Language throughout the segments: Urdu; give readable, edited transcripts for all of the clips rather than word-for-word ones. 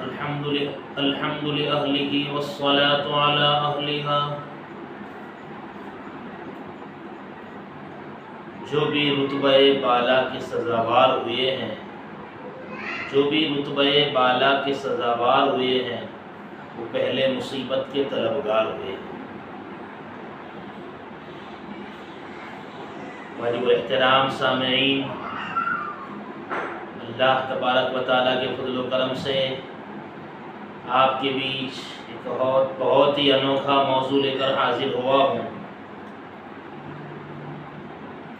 الحمد لأهله والصلاة على أهلها۔ جو بھی رتبہ بالا کے سزاوار ہوئے ہیں وہ پہلے مصیبت کے طلبگار ہوئے ہیں۔ واجب احترام سامعین، اللہ تبارک و تعالیٰ کے فضل و کرم سے آپ کے بیچ ایک بہت ہی انوکھا موضوع لے کر حاضر ہوا ہوں۔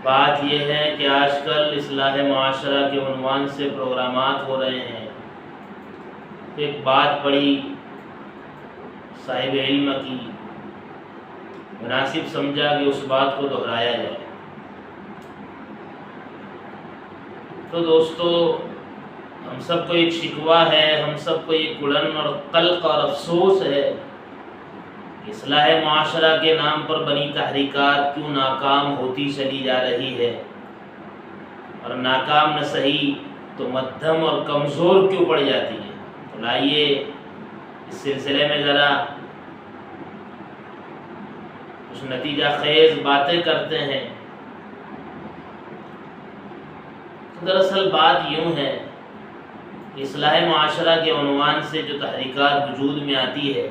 بات یہ ہے کہ آج کل اصلاح معاشرہ کے عنوان سے پروگرامات ہو رہے ہیں، ایک بات بڑی صاحب علم کی مناسب سمجھا کہ اس بات کو دہرایا جائے۔ تو دوستو، ہم سب کو ایک شکوہ ہے، ہم سب کو ایک گڑن اور قلق اور افسوس ہے کہ اصلاح معاشرہ کے نام پر بنی تحریکات کیوں ناکام ہوتی چلی جا رہی ہے، اور ناکام نہ صحیح تو مدھم اور کمزور کیوں پڑ جاتی ہے۔ تو لائیے اس سلسلے میں ذرا کچھ نتیجہ خیز باتیں کرتے ہیں۔ دراصل بات یوں ہے کہ اصلاح معاشرہ کے عنوان سے جو تحریکات وجود میں آتی ہے،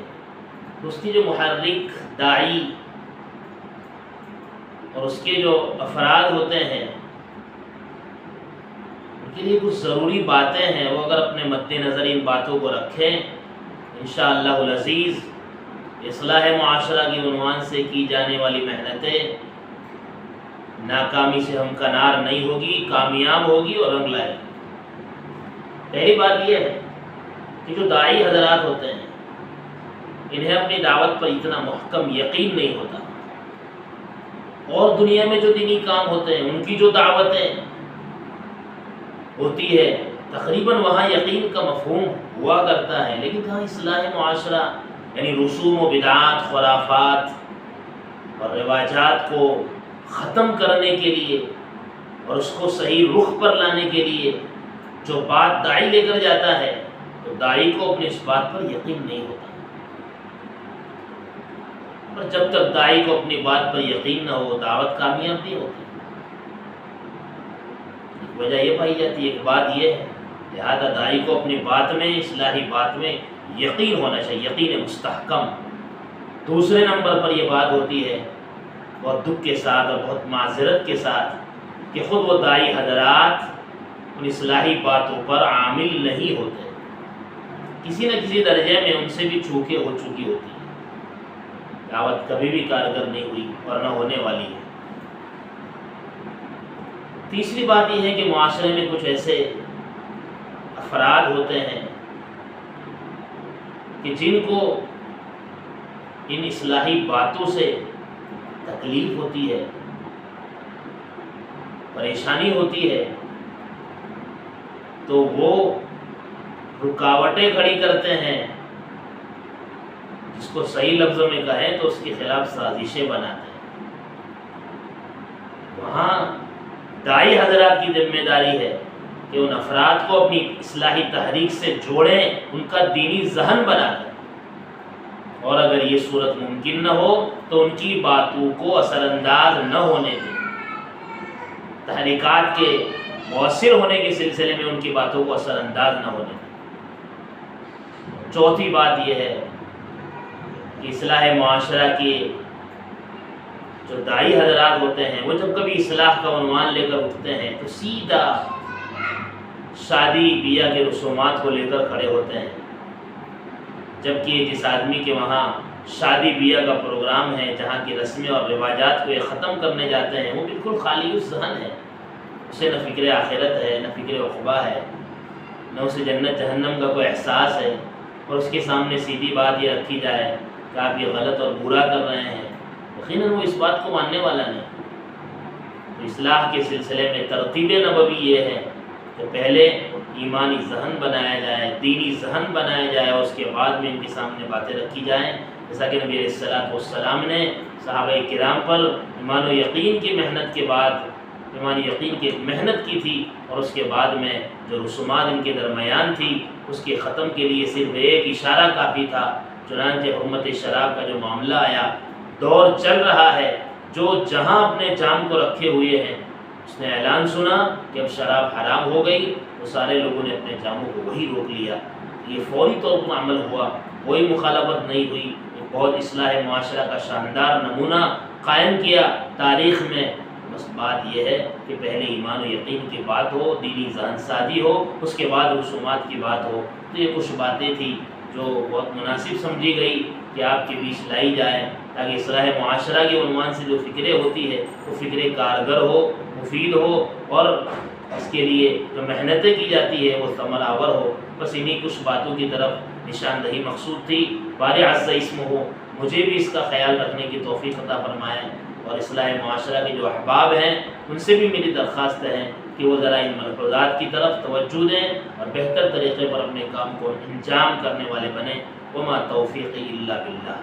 اس کی جو محرک، داعی اور اس کے جو افراد ہوتے ہیں، ان کے لیے کچھ ضروری باتیں ہیں۔ وہ اگر اپنے مد نظر ان باتوں کو رکھیں، انشاءاللہ العزیز اصلاح معاشرہ کے عنوان سے کی جانے والی محنتیں ناکامی سے ہمکنار نہیں ہوگی، کامیاب ہوگی اور رنگ لائے گی۔ پہلی بات یہ ہے کہ جو داعی حضرات ہوتے ہیں، انہیں اپنی دعوت پر اتنا محکم یقین نہیں ہوتا، اور دنیا میں جو دینی کام ہوتے ہیں ان کی جو دعوتیں ہوتی ہے تقریباً وہاں یقین کا مفہوم ہوا کرتا ہے، لیکن کہاں اصلاح معاشرہ یعنی رسوم و بدعات، خرافات اور رواجات کو ختم کرنے کے لیے اور اس کو صحیح رخ پر لانے کے لیے جو بات داعی لے کر جاتا ہے، تو داعی کو اپنے اس بات پر یقین نہیں ہوتا۔ اور جب تک داعی کو اپنی بات پر یقین نہ ہو، دعوت کامیاب نہیں ہوتی۔ ایک وجہ یہ پائی جاتی ہے، ایک بات یہ ہے، لہذا داعی کو اپنی بات میں، اصلاحی بات میں یقین ہونا چاہیے، یقین مستحکم۔ دوسرے نمبر پر یہ بات ہوتی ہے، بہت دکھ کے ساتھ اور بہت معذرت کے ساتھ، کہ خود وہ داعی حضرات ان اصلاحی باتوں پر عامل نہیں ہوتے، کسی نہ کسی درجے میں ان سے بھی چوکیں ہو چکی ہوتی ہیں، دعوت کبھی بھی کارگر نہیں ہوئی اور نہ ہونے والی ہے۔ تیسری بات یہ ہے کہ معاشرے میں کچھ ایسے افراد ہوتے ہیں کہ جن کو ان اصلاحی باتوں سے تکلیف ہوتی ہے، پریشانی ہوتی ہے، تو وہ رکاوٹیں کھڑی کرتے ہیں، جس کو صحیح لفظوں میں کہیں تو اس کے خلاف سازشیں بناتے ہیں۔ وہاں داعی حضرات کی ذمہ داری ہے کہ ان افراد کو اپنی اصلاحی تحریک سے جوڑیں، ان کا دینی ذہن بنا دیں، اور اگر یہ صورت ممکن نہ ہو تو ان کی باتوں کو اثر انداز نہ ہونے دیں، تحریکات کے مؤثر ہونے کے سلسلے میں ان کی باتوں کو اثر انداز نہ ہونے دیں۔ چوتھی بات یہ ہے کہ اصلاح معاشرہ کے جو داعی حضرات ہوتے ہیں، وہ جب کبھی اصلاح کا عنوان لے کر اٹھتے ہیں تو سیدھا شادی بیاہ کے رسومات کو لے کر کھڑے ہوتے ہیں، جبکہ جس آدمی کے وہاں شادی بیاہ کا پروگرام ہے، جہاں کی رسمیں اور رواجات کو یہ ختم کرنے جاتے ہیں، وہ بالکل خالی ذہن ہے، اسے نہ فکر آخرت ہے، نہ فکر عقبہ ہے، نہ اسے جنت جہنم کا کوئی احساس ہے، اور اس کے سامنے سیدھی بات یہ رکھی جائے کہ آپ یہ غلط اور برا کر رہے ہیں، یقیناً وہ اس بات کو ماننے والا نہیں۔ تو اصلاح کے سلسلے میں ترتیب نبوی یہ ہے کہ پہلے ایمانی ذہن بنایا جائے، دینی ذہن بنایا جائے، اور اس کے بعد میں ان کے سامنے باتیں رکھی جائیں، جیسا کہ نبی علیہ السلام نے صحابہ کرام پر ایمان و یقین کی محنت کے بعد ایمان یقین کی محنت کی تھی، اور اس کے بعد میں جو رسومات ان کے درمیان تھی اس کے ختم کے لیے صرف ایک اشارہ کافی تھا۔ چنانچہ حرمت شراب کا جو معاملہ آیا، دور چل رہا ہے، جو جہاں اپنے جام کو رکھے ہوئے ہیں اس نے اعلان سنا کہ اب شراب حرام ہو گئی، تو سارے لوگوں نے اپنے جاموں کو وہی روک لیا۔ یہ فوری طور پر عمل ہوا، کوئی مخالفت نہیں ہوئی، ایک بہت اصلاح معاشرہ کا شاندار نمونہ قائم کیا تاریخ میں۔ بس بات یہ ہے کہ پہلے ایمان و یقین کی بات ہو، دینی ذہن سازی ہو، اس کے بعد رسومات کی بات ہو۔ تو یہ کچھ باتیں تھیں جو بہت مناسب سمجھی گئی کہ آپ کے بیچ لائی جائیں، تاکہ اصلاح معاشرہ کے عنوان سے جو فکریں ہوتی ہے وہ فکریں کارگر ہو، مفید ہو، اور اس کے لیے جو محنتیں کی جاتی ہے وہ ثمر آور ہو۔ بس انہی کچھ باتوں کی طرف نشاندہی مقصود تھی۔ بارِ عز اسمہ مجھے بھی اس کا خیال رکھنے کی توفیق عطا فرمائے، اور اصلاح معاشرہ کے جو احباب ہیں ان سے بھی میری درخواست ہے کہ وہ ذرا ان ملحوظات کی طرف توجہ دیں اور بہتر طریقے پر اپنے کام کو انجام کرنے والے بنیں۔ وما توفیقی الا باللہ۔